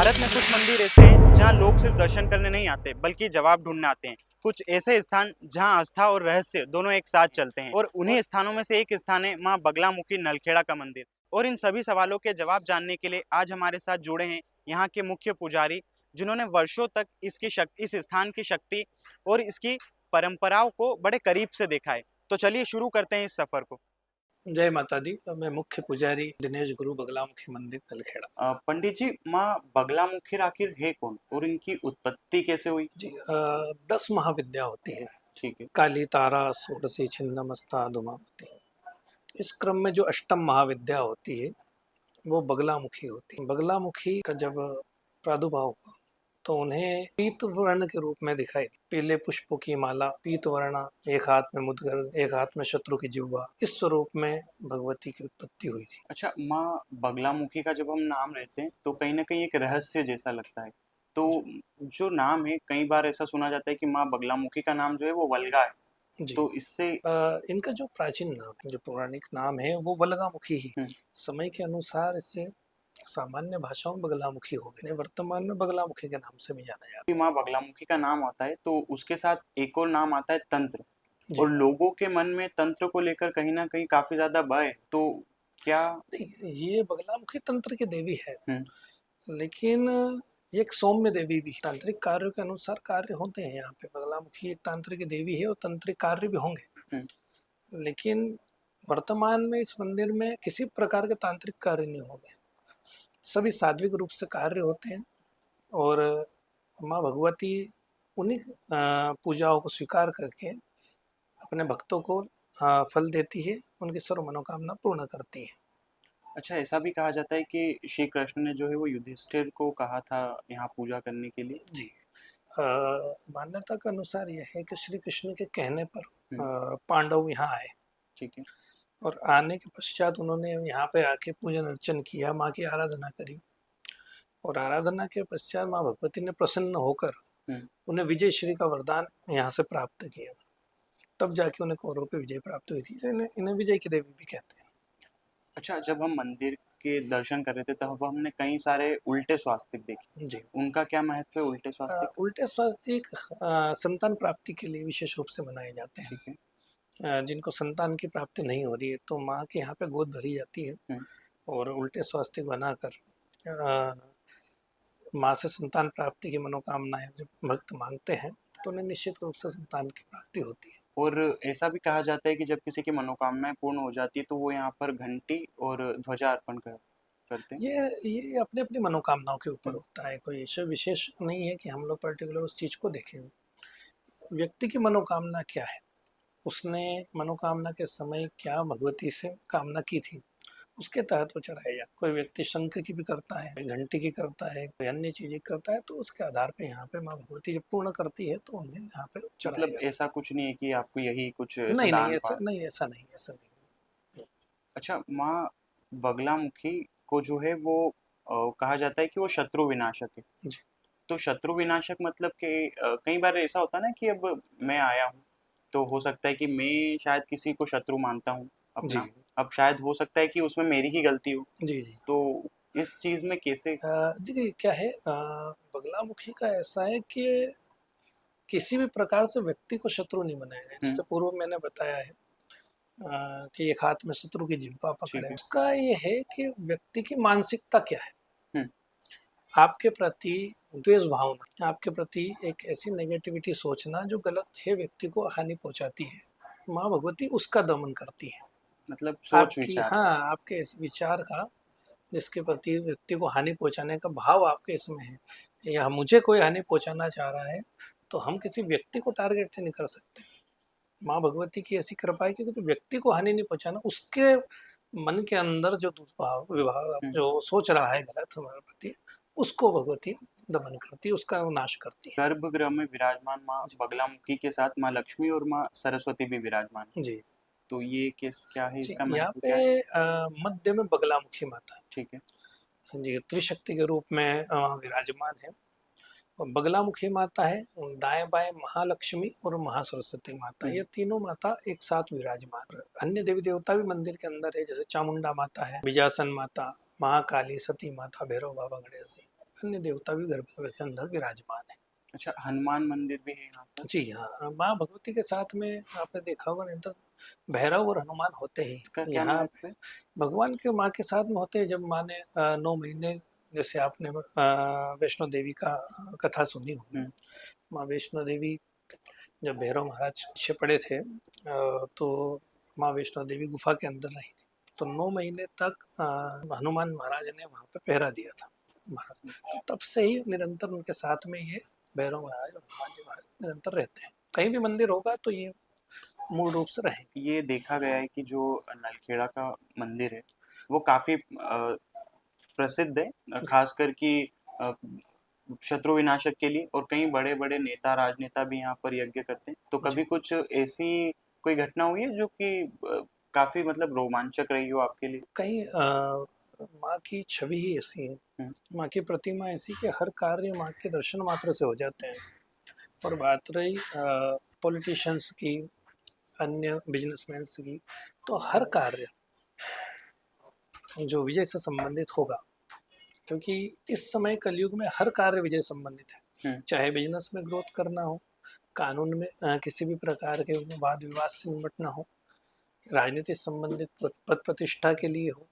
भारत में कुछ मंदिर ऐसे हैं जहां लोग सिर्फ दर्शन करने नहीं आते बल्कि जवाब ढूंढने आते हैं। कुछ ऐसे स्थान जहां आस्था और रहस्य दोनों एक साथ चलते हैं और उन्हीं स्थानों में से एक स्थान है मां बगलामुखी नलखेड़ा का मंदिर। और इन सभी सवालों के जवाब जानने के लिए आज हमारे साथ जुड़े हैं यहाँ के मुख्य पुजारी, जिन्होंने वर्षों तक इस स्थान की शक्ति और इसकी परंपराओं को बड़े करीब से देखा है। तो चलिए शुरू करते हैं इस सफर को। जय माता दी। मैं मुख्य पुजारी दिनेश गुरु बगलामुखी मंदिर तलखेड़ा। पंडित जी, माँ बगलामुखी आखिर है कौन और इनकी उत्पत्ति कैसे हुई? जी 10 महाविद्या होती है। ठीक है। काली तारा षोडशी छिन्नमस्ता धूमावती। इस क्रम में जो अष्टम महाविद्या होती है वो बगलामुखी होती है। बगलामुखी का जब प्रादुर्भाव हुआ तो उन्हें पीत वर्ण के रूप में दिखाई दी। पीले पुष्पों की माला, पीत वर्ण, एक हाथ में मुद्गर, एक हाथ में शत्रु की जिह्वा, इस स्वरूप में भगवती की उत्पत्ति हुई थी। अच्छा, माँ बगलामुखी का जब हम नाम लेते हैं तो कहीं ना कहीं एक रहस्य जैसा लगता है। तो जो नाम है, कई बार ऐसा सुना जाता है कि माँ बगलामुखी का नाम जो है वो वल्गा है। जी तो इससे इनका जो प्राचीन नाम है, जो पौराणिक नाम है वो बलगामुखी ही। हम्म, समय के अनुसार इसे सामान्य भाषाओं में बगलामुखी हो गए, वर्तमान में बगलामुखी के नाम से भी जाना जाता कि माँ बगलामुखी का नाम आता है तो उसके साथ एक और नाम आता है तंत्र। है। और जी लोगों के मन में तंत्र को लेकर कहीं ना कहीं काफी ज्यादा भय है। तो क्या? नहीं, ये बगलामुखी तंत्र की देवी है, हम्म। लेकिन ये एक सौम्य देवी भी है। तांत्रिक कार्यों के अनुसार कार्य होते हैं यहाँ पे। बगलामुखी एक तांत्रिक देवी है और तांत्रिक कार्य भी होंगे, हम्म। लेकिन वर्तमान में इस मंदिर में किसी प्रकार के तांत्रिक कार्य नहीं होंगे। सभी सात्विक रूप से कार्य होते हैं और माँ भगवती उन्हीं पूजाओं को स्वीकार करके अपने भक्तों को फल देती है, उनकी सर्व मनोकामना पूर्ण करती है। अच्छा, ऐसा भी कहा जाता है कि श्री कृष्ण ने जो है वो युधिष्ठिर को कहा था यहाँ पूजा करने के लिए। जी अ, मान्यता के अनुसार यह है कि श्री कृष्ण के कहने पर हम्म। पांडव यहाँ आए ठीक है। और आने के पश्चात उन्होंने यहाँ पे आके पूजन अर्चन किया, माँ की आराधना करी और आराधना के पश्चात माँ भगवती ने प्रसन्न होकर हम्म। उन्हें विजय श्री का वरदान यहाँ से प्राप्त किया। तब जाके उन्हें कौरवों पे विजय प्राप्त हुई थी, इसलिए इन्हें विजय की देवी भी कहते हैं। अच्छा, जब हम मंदिर के दर्शन कर रहे थे तब हमने कई सारे उल्टे स्वास्तिक देखे। जी उनका क्या महत्व है, उल्टे स्वास्तिक? उल्टे स्वास्तिक संतान प्राप्ति के लिए विशेष रूप से मनाए जाते हैं। ठीक है। जिनको संतान की प्राप्ति नहीं हो रही है तो माँ के यहाँ पे गोद भरी जाती है हम्म। और उल्टे स्वास्तिक बनाकर अ, माँ से संतान प्राप्ति की मनोकामनाएं जब भक्त मांगते हैं तो उन्हें निश्चित रूप से संतान की प्राप्ति होती है। और ऐसा भी कहा जाता है कि जब किसी की मनोकामनाएं पूर्ण हो जाती है तो वो यहाँ पर घंटी और ध्वजा अर्पण करते हैं। ये अपनी अपनी मनोकामनाओं के ऊपर हम्म। होता है, कोई ऐसा विशेष नहीं है कि हम लोग पर्टिकुलर उस चीज़ को देखें। व्यक्ति की मनोकामना क्या है, उसने मनोकामना के समय क्या भगवती से कामना की थी, उसके तहत वो चढ़ाया जाता। कोई व्यक्ति शंख की भी करता है, कोई घंटी की करता है, कोई अन्य चीजें करता है, तो उसके आधार पे यहाँ पे माँ भगवती जब पूर्ण करती है तो उन्हें यहाँ पे चढ़ाया मतलब जाता ऐसा कुछ नहीं है कि आपको यही कुछ है। ऐसे नहीं नहीं, दान ऐसा पाठ? नहीं, ऐसा नहीं, ऐसा नहीं। अच्छा, माँ बगलामुखी को जो है वो कहा जाता है कि वो शत्रु विनाशक है। जी तो शत्रु विनाशक मतलब कि कई बार ऐसा होता है ना कि अब मैं आया हूँ तो हो सकता है कि मैं शायद किसी को शत्रु मानता हूँ जी अपना। अब शायद हो सकता है कि उसमें मेरी ही गलती हो। जी जी। तो इस चीज में कैसे? देखिए क्या है, बगलामुखी का ऐसा है कि किसी भी प्रकार से व्यक्ति को शत्रु नहीं बनाया गया। हम्म। जैसे पूर्व मैंने बताया है कि एक हाथ में शत्रु की जिह्वा पकड़े, ठीक है। उसका ये है कि व्यक्ति की मानसिकता क्या है। हम्म। आपके प्रति द्वेष भावना, आपके प्रति एक ऐसी नेगेटिविटी सोचना जो गलत है, व्यक्ति को हानि पहुंचाती है, माँ भगवती उसका दमन करती है। मतलब सोच आपकी, विचार हाँ, का। आपके इस विचार का, जिसके प्रति व्यक्ति को हानि पहुंचाने का भाव आपके इसमें है, या मुझे कोई हानि पहुंचाना चाह रहा है, तो हम किसी व्यक्ति को टारगेट नहीं कर सकते। माँ भगवती की ऐसी कृपा है कि किसी व्यक्ति को हानि नहीं पहुंचाना, उसके मन के अंदर जो दुष्भाव विभाग हम्म। जो सोच रहा है गलत हमारे प्रति, उसको भगवती दमन करती है, उसका नाश करती है। गर्भगृह में विराजमान माँ जी बगलामुखी के साथ माँ लक्ष्मी और माँ सरस्वती भी विराजमान है। जी तो ये किस क्या है, जी। इसका यहाँ महत्व पे क्या है? मध्य में बगलामुखी माता ठीक है। है जी, त्रिशक्ति के रूप में विराजमान है। और बगलामुखी माता है, दाएं बाएं महालक्ष्मी और महासरस्वती माता, हम्म। ये तीनों माता एक साथ विराजमान है। अन्य देवी देवता भी मंदिर के अंदर है, जैसे चामुंडा माता है, बिजासन माता, महाकाली, सती माता, भैरव बाबा, गणेश जी, अन्य देवता भी गर्भगृह के अंदर विराजमान है। अच्छा, हनुमान मंदिर भी है यहाँ पर? जी हाँ, माँ भगवती के साथ में आपने देखा होगा, नहीं तो भैरव और हनुमान होते ही इसका क्या यहाँ महत्व पे। है? भगवान के माँ के साथ में होते हैं। जब माँ ने 9 महीने, जैसे आपने वैष्णो देवी का कथा सुनी होगी। हम्म, माँ वैष्णो देवी जब भैरव महाराज पीछे पड़े थे, तो माँ वैष्णो देवी गुफा के अंदर रही थी। तो 9 महीने तक हनुमान महाराज ने वहाँ पे पहरा दिया था महाराज। तो तब से ही निरंतर उनके साथ में ये भैरव महाराज और हनुमान जी महाराज निरंतर रहते हैं। कहीं भी मंदिर होगा तो ये मूल रूप से रहेंगे। ये देखा गया है कि जो नलखेड़ा का मंदिर है वो काफी प्रसिद्ध है, खासकर कि अ, शत्रु विनाशक के लिए, और कई बड़े बड़े नेता राजनेता भी यहाँ पर यज्ञ करते हैं। तो जी, कभी कुछ ऐसी कोई घटना हुई है जो कि काफी मतलब रोमांचक रही हो आपके लिए? कहीं माँ की छवि ही ऐसी है, हम्म, माँ की प्रतिमा ऐसी कि हर कार्य माँ के दर्शन मात्र से हो जाते हैं। और बात रही पॉलिटिशियंस की, अन्य बिजनेसमैन की, तो हर कार्य जो विजय से संबंधित होगा, क्योंकि इस समय कलयुग में हर कार्य विजय संबंधित है। हम्म, चाहे बिजनेस में ग्रोथ करना हो, कानून में किसी भी प्रकार के वाद विवाद से निपटना हो, राजनीति संबंधित पद प्रतिष्ठा के लिए हो,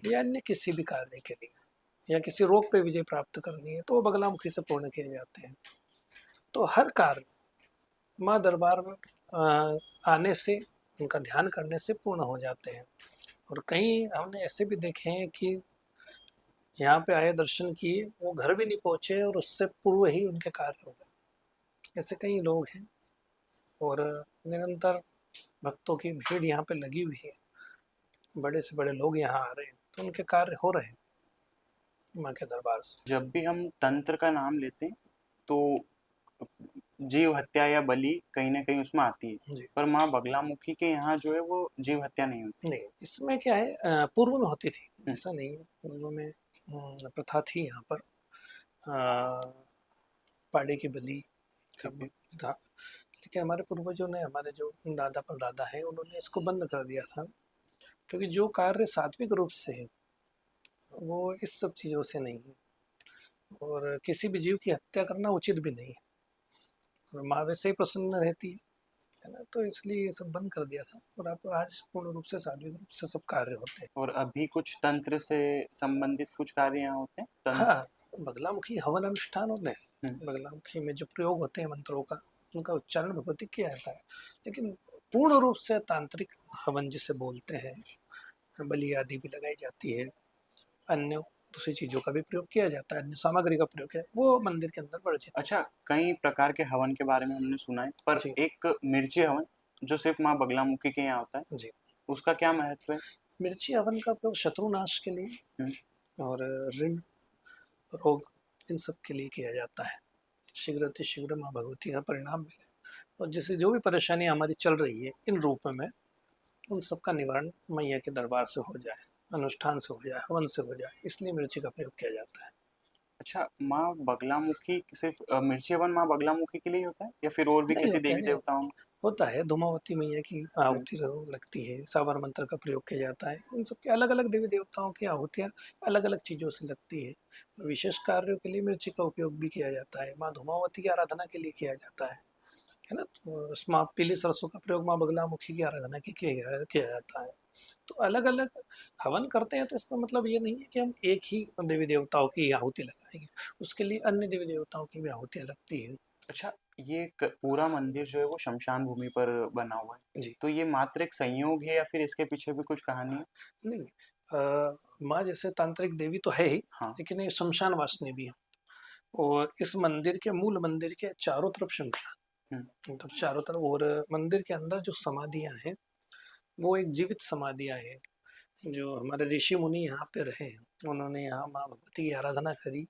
या अन्य किसी भी कार्य के लिए, या किसी रोग पे विजय प्राप्त करनी है, तो वो बगलामुखी से पूर्ण किए जाते हैं। तो हर कार्य माँ दरबार में आने से, उनका ध्यान करने से पूर्ण हो जाते हैं। और कई हमने ऐसे भी देखे हैं कि यहाँ पे आए, दर्शन किए, वो घर भी नहीं पहुँचे और उससे पूर्व ही उनके कार्य हो गए। ऐसे कई लोग हैं। और निरंतर भक्तों की भीड़ यहाँ पे लगी हुई है, बड़े से बड़े लोग यहाँ आ रहे हैं, तो उनके कार्य हो रहे हैं माँ के दरबार से। जब भी हम तंत्र का नाम लेते हैं तो जीव हत्या या बलि कहीं ना कहीं उसमें आती है, जी, पर माँ बगलामुखी के यहाँ जो है वो जीव हत्या नहीं होती। नहीं, इसमें क्या है, पूर्व में होती थी, हम्म, ऐसा नहीं है। पूर्व में प्रथा थी यहाँ पर, अ, पाड़े की बलि का ठीक भी है। था। लेकिन हमारे पूर्वजों ने, हमारे जो दादा परदादा हैं, उन्होंने इसको बंद कर दिया था। क्योंकि जो कार्य सात्विक रूप से है, वो इस सब चीज़ों से नहीं है। और किसी भी जीव की हत्या करना उचित भी नहीं है। और माँ वैसे ही प्रसन्न रहती है ना, तो इसलिए ये सब बंद कर दिया था। और अब आज पूर्ण रूप से सात्विक रूप से सब कार्य होते हैं। और अभी कुछ तंत्र से संबंधित कुछ कार्य यहाँ होते हैं तंत्र? हाँ, बगलामुखी हवन अनुष्ठान होते हम्म, हैं। बगलामुखी में जो प्रयोग होते हैं मंत्रों का, उनका उच्चारण भगवती किया जाता है। लेकिन पूर्ण रूप से तांत्रिक हवन जिसे बोलते हैं, बलि आदि भी लगाई जाती है, अन्य दूसरी चीज़ों का भी प्रयोग किया जाता है, अन्य सामग्री का प्रयोग किया, वो मंदिर के अंदर वर्जित है। अच्छा, कई प्रकार के हवन के बारे में हमने सुना है, पर जी, एक मिर्ची हवन जो सिर्फ माँ बगलामुखी के यहाँ होता है, जी। उसका क्या महत्व है? मिर्ची हवन का प्रयोग शत्रुनाश के लिए हम्म, और ऋण, रोग, इन सब के लिए किया जाता है। शीघ्र अतिशीघ्र माँ भगवती का परिणाम मिले, और जैसे जो भी परेशानियाँ हमारी चल रही है इन रूप में, उन सब का निवारण मैया के दरबार से हो जाए, अनुष्ठान से हो जाए, हवन से हो जाए, इसलिए मिर्ची का प्रयोग किया जाता है। अच्छा, माँ बगलामुखी सिर्फ मिर्ची हवन माँ बगलामुखी के लिए ही होता है या फिर और भी नहीं किसी होता है, देवी नहीं देवताओं में? होता है। धूमावती मैया की हम्म, आहुति लगती है, साबर मंत्र का प्रयोग किया जाता है। इन सब के अलग अलग देवी देवताओं की आहुतियाँ अलग अलग चीज़ों से लगती है। तो विशेष कार्यों के लिए मिर्ची का उपयोग भी किया जाता है। माँ धूमावती की आराधना के लिए किया जाता है ना। तो उसमें पीली सरसों का प्रयोग माँ बगलामुखी की आराधना के किया जाता है। तो अलग अलग हवन करते हैं, तो इसका मतलब ये नहीं है कि हम एक ही देवी देवताओं की आहुति लगाएंगे। उसके लिए अन्य देवी देवताओं की भी आहुतियाँ लगती हैं। अच्छा, ये पूरा मंदिर जो है वो शमशान भूमि पर बना हुआ है, जी, तो ये मात्र एक संयोग है या फिर इसके पीछे भी कुछ कहानी है? नहीं, माँ जैसे तांत्रिक देवी तो है ही, हाँ। लेकिन ये शमशान वासिनी भी है। और इस मंदिर के, मूल मंदिर के चारों तरफ शमशान, हम्म, मतलब चारों तरफ। और मंदिर के अंदर जो समाधियाँ हैं, वो एक जीवित समाधियाँ हैं। जो हमारे ऋषि मुनि यहाँ पे रहे हैं, उन्होंने यहाँ माँ भगवती की आराधना करी,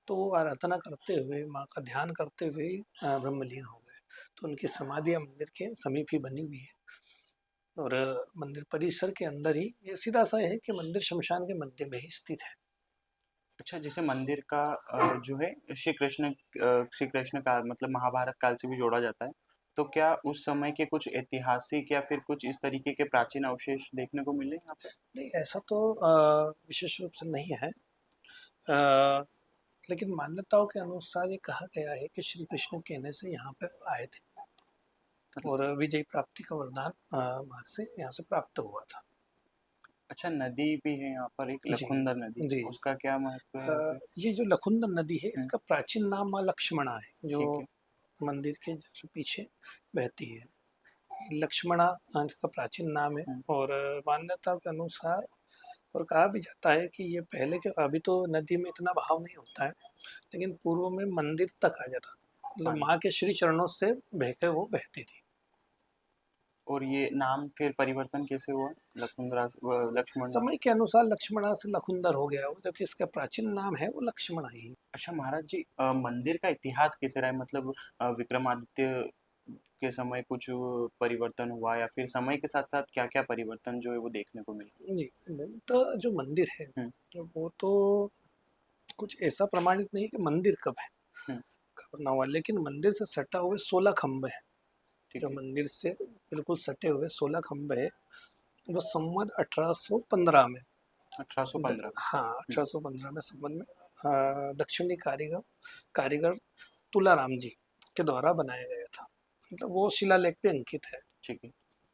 तो वो आराधना करते हुए, माँ का ध्यान करते हुए ब्रह्मलीन हो गए। तो उनकी समाधियाँ मंदिर के समीप ही बनी हुई है। और मंदिर परिसर के अंदर ही, ये सीधा सा है कि मंदिर शमशान के मध्य में ही स्थित है। अच्छा, जैसे मंदिर का जो है श्री कृष्ण का मतलब महाभारत काल से भी जोड़ा जाता है, तो क्या उस समय के कुछ ऐतिहासिक या फिर कुछ इस तरीके के प्राचीन अवशेष देखने को मिले यहाँ पे? नहीं, ऐसा तो विशेष रूप से नहीं है। अ, लेकिन मान्यताओं के अनुसार ये कहा गया है कि श्री कृष्ण कहने से यहाँ पे आए थे और विजय प्राप्ति का वरदान मार्ग से यहाँ से प्राप्त हुआ था। अच्छा, नदी भी है यहाँ पर एक जी लखुंदर नदी, जी। उसका क्या महत्व है यहाँ पे? ये जो लखुंदर नदी है हम्म, इसका प्राचीन नाम माँ लक्ष्मणा है, जो ठीक है। मंदिर के जस्ट पीछे बहती है। लक्ष्मणा इसका प्राचीन नाम है हम्म, और मान्यता के अनुसार और कहा भी जाता है कि ये पहले के, अभी तो नदी में इतना बहाव नहीं होता है, लेकिन पूर्व में मंदिर तक आ जाता था, मतलब हाँ जी। माँ के श्री चरणों से बहकर वो बहती थी। और ये नाम फिर परिवर्तन कैसे हुआ, लखुंद्रा लक्ष्मण? समय के अनुसार लक्ष्मणा से लखुंदर हो गया वो, जबकि इसका प्राचीन नाम है वो लक्ष्मणा ही। अच्छा महाराज जी, मंदिर का इतिहास कैसे रहा है, मतलब विक्रमादित्य के समय कुछ परिवर्तन हुआ या फिर समय के साथ साथ क्या क्या परिवर्तन जो है वो देखने को मिला? जी, तो जो मंदिर है हम्म, वो तो कुछ ऐसा प्रमाणित नहीं है कि मंदिर कब है, हम्म, कब बना हुआ, लेकिन मंदिर से सटा हुए 16 खंभे हैं। ठीक जो है। मंदिर से बिल्कुल सटे हुए 16 खंभे है, वो संवत 1815 में 1815। हाँ 1815 में संवत में दक्षिणी कारीगर कारीगर तुलाराम जी के द्वारा बनाया गया था, मतलब वो शिलालेख पे अंकित है। ठीक है।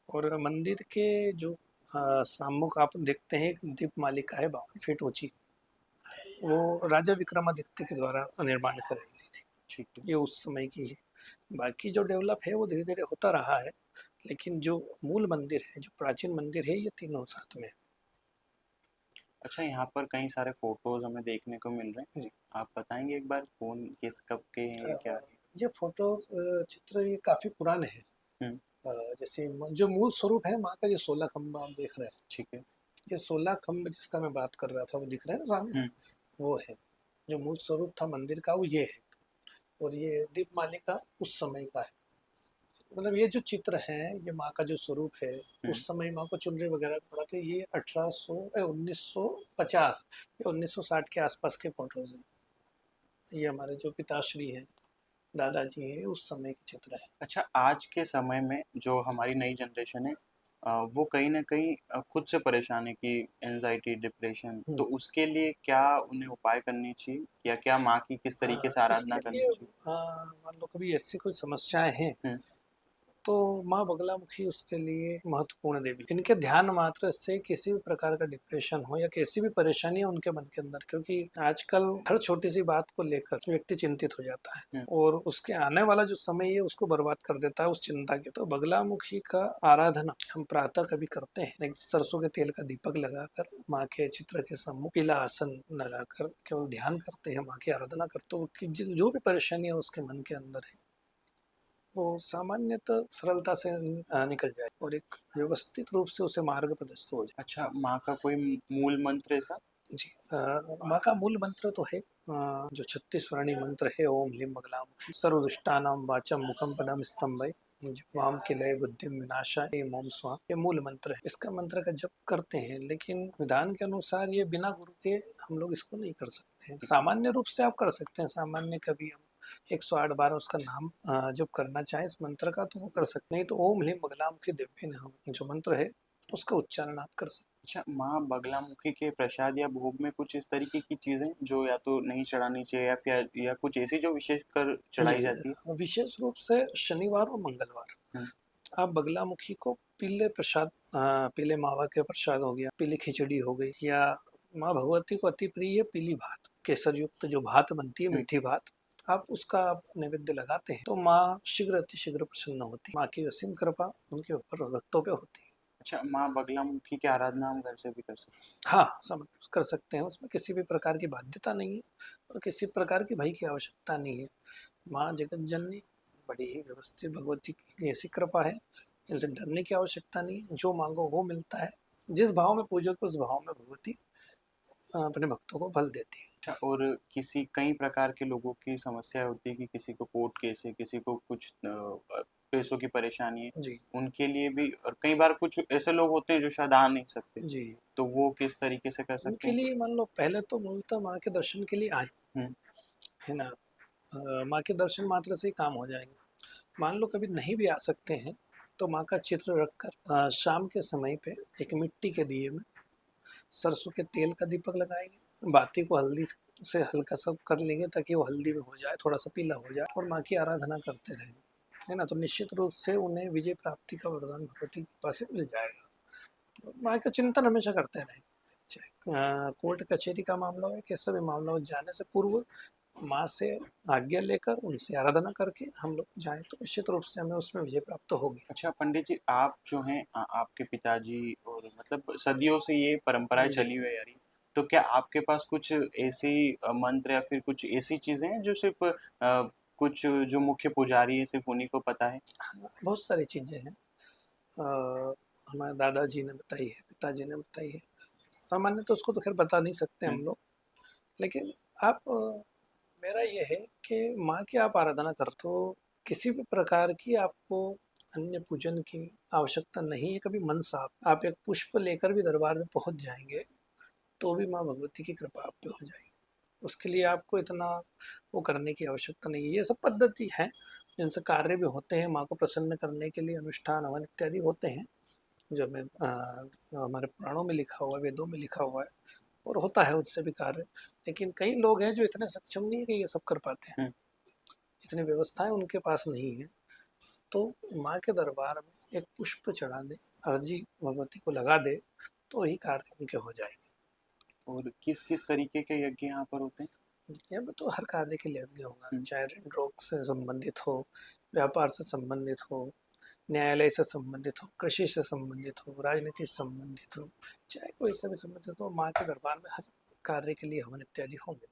और मंदिर के जो सम्मुख आप देखते हैं एक दीप मालिका है 52 फीट ऊंची, वो राजा विक्रमादित्य के द्वारा निर्माण कराई गई थी। ठीक है। ये उस समय की है। बाकी जो डेवलप है वो धीरे धीरे होता रहा है, लेकिन जो मूल मंदिर है, जो प्राचीन मंदिर है, ये तीनों साथ में है। अच्छा, यहाँ पर कई सारे फोटोज हमें देखने को मिल रहे जी। हैं, आप बताएंगे एक बार कौन किस कब के हैं या क्या है? ये फोटो चित्र ये काफी पुराने हैं। हम्म, जैसे जो मूल स्वरूप है माँ का, ये 16 खम्भा आप देख रहे हैं, ठीक है। ये 16 खम्भ जिसका मैं बात कर रहा था वो दिख रहा है ना सामने, हम्म, वो है जो मूल स्वरूप था मंदिर का, वो ये है। और ये दीपमालिका उस समय का है, मतलब ये जो चित्र है ये माँ का जो स्वरूप है, हम्म। उस समय माँ को चुनरी वगैरह पढ़ाते, ये 1950 या 1960 के आसपास के फोटोज हैं। ये हमारे जो पिताश्री हैं, दादाजी हैं, उस समय के चित्र है। अच्छा, आज के समय में जो हमारी नई जनरेशन है, वो कहीं ना कहीं खुद से परेशान है कि एनजाइटी डिप्रेशन, तो उसके लिए क्या उन्हें उपाय करनी चाहिए या क्या माँ की किस तरीके से आराधना इसके करनी लिए चाहिए? मान लो कभी ऐसी कोई समस्याएं हैं हम्म, तो माँ बगलामुखी उसके लिए महत्वपूर्ण देवी। इनके ध्यान मात्र से किसी भी प्रकार का डिप्रेशन हो या कैसी भी परेशानी है उनके मन के अंदर, क्योंकि आजकल हर छोटी सी बात को लेकर व्यक्ति चिंतित हो जाता है हम्म। और उसके आने वाला जो समय है उसको बर्बाद कर देता है उस चिंता के। तो बगलामुखी का आराधना हम प्रातः कभी करते हैं, एक सरसों के तेल का दीपक लगाकर माँ के चित्र के सम्मुख पीला आसन लगाकर केवल ध्यान करते हैं, माँ की आराधना करते हो कि जो भी परेशानी है उसके मन के अंदर है वो सामान्यतः सरलता से निकल जाए और एक व्यवस्थित रूप से उसे मार्ग प्रदर्शित हो जाए। अच्छा, माँ का कोई मूल मंत्र ऐसा? जी, माँ का मूल मंत्र तो है जो 36 वर्णी मंत्र है, ओम ह्लीं बगलामुखी सर्वदुष्टानां वाचम मुखम पदम स्तंभय जिह्वाम किलय बुद्धिम विनाशाय ओम स्वाहा, ये मूल मंत्र है। इसका मंत्र का जप करते हैं, लेकिन विधान के अनुसार ये बिना गुरु के हम लोग इसको नहीं कर सकते हैं। सामान्य रूप से आप कर सकते हैं, सामान्य कभी हम 108 बार उसका नाम जप करना चाहें इस मंत्र का तो वो कर सकते हैं। तो ओम ह्लीं बगलामुखी दिव्य नाम जो मंत्र है उसका उच्चारण आप कर सकते हैं। अच्छा, माँ बगलामुखी के प्रसाद या भोग में कुछ इस तरीके की चीजें जो या तो नहीं चढ़ानी चाहिए या फिर या कुछ ऐसी जो विशेष कर जी, चढ़ाई जाती है? विशेष रूप से शनिवार और मंगलवार हम्म, आप बगलामुखी को पीले प्रसाद, पीले मावा के प्रसाद हो गया, पीली खिचड़ी हो गई, या माँ भगवती को अति प्रिय पीली भात, केसर युक्त जो भात बनती है, हम्म। मीठी भात, आप उसका आप नैवेद्य लगाते हैं तो माँ शीघ्र अति शीघ्र प्रसन्न होती है। माँ की असीम कृपा उनके ऊपर भक्तों पे होती है। अच्छा, माँ बगलामुखी की आराधना हम घर से भी कर सकते हाँ, सब कर सकते हैं, उसमें किसी भी प्रकार की बाध्यता नहीं है और किसी प्रकार की भय की आवश्यकता नहीं है। माँ जगत जननी बड़ी ही व्यवस्थित भगवती की ऐसी कृपा है, इनसे डरने की आवश्यकता नहीं है। जो मांगो वो मिलता है, जिस भाव में पूजोगे उस भाव में भगवती अपने भक्तों को फल देती है। हैं? अच्छा, और किसी कई प्रकार के लोगों की समस्या होती है कि किसी को कोर्ट केस है, किसी को कुछ पैसों की परेशानी है, जी उनके लिए भी, और कई बार कुछ ऐसे लोग होते हैं जो शायद आ नहीं सकते, जी। तो वो किस तरीके से कर सकते उनके हैं? लिए मान लो पहले तो मूलतः माँ के दर्शन के लिए आए, हम्म, है ना, माँ के दर्शन मात्र से ही काम हो जाएंगे। मान लो कभी नहीं भी आ सकते हैं तो माँ का चित्र रखकर शाम के समय पे एक मिट्टी के दिए में सरसों के तेल का दीपक लगाएंगे, बाती को हल्दी से हल्का सा कर लेंगे ताकि वो हल्दी में हो जाए, थोड़ा सा पीला हो जाए और माँ की आराधना करते रहें, है ना, तो निश्चित रूप से उन्हें विजय प्राप्ति का वरदान भगवती की कृपा से मिल जाएगा। तो माँ का चिंतन हमेशा करते रहें, चाहे कोर्ट कचहरी का मामला हो, कैसा भी मामला हो, जाने से पूर्व माँ से आज्ञा लेकर उनसे आराधना करके हम लोग जाएं तो निश्चित रूप से हमें उसमें विजय प्राप्त होगी। अच्छा पंडित जी, आप जो हैं आपके पिताजी और मतलब सदियों से ये परंपराएं जी। चली हुई है यारी, तो क्या आपके पास कुछ ऐसी मंत्र या फिर कुछ ऐसी चीजें हैं जो सिर्फ कुछ जो मुख्य पुजारी है सिर्फ उन्हीं को पता है? हाँ, बहुत सारी चीज़ें हैं। हमारे दादाजी ने बताई है, पिताजी ने बताई है। सामान्य तो उसको तो खैर बता नहीं सकते हम लोग, लेकिन आप मेरा ये है कि माँ की आप आराधना करते हो, किसी भी प्रकार की आपको अन्य पूजन की आवश्यकता नहीं है। कभी मन साफ आप एक पुष्प लेकर भी दरबार में पहुँच जाएंगे तो भी माँ भगवती की कृपा आप पे हो जाएगी। उसके लिए आपको इतना वो करने की आवश्यकता नहीं है। ये सब पद्धति है जिनसे कार्य भी होते हैं, माँ को प्रसन्न करने के लिए अनुष्ठान हवन इत्यादि होते हैं, जो हमें हमारे पुराणों में लिखा हुआ है, वेदों में लिखा हुआ है, और होता है उससे भी कार्य। लेकिन कई लोग हैं जो इतने सक्षम नहीं है कि ये सब कर पाते हैं, हम्म। इतनी व्यवस्थाएं उनके पास नहीं है। तो माँ के दरबार में एक पुष्प चढ़ा दे, अर्जी भगवती को लगा दे, तो ही कार्य उनके हो जाएंगे। और किस किस तरीके के यज्ञ यहाँ पर होते हैं? यहाँ पे तो हर कार्य के लिए यज्ञ होगा, हम्म। चाहे ऋण रोग से संबंधित हो, व्यापार से संबंधित हो, न्यायालय से संबंधित हो, कृषि से संबंधित हो, राजनीति से संबंधित हो, चाहे कोई से भी संबंधित हो, माँ के दरबार में हर कार्य के लिए हवन इत्यादि होंगे।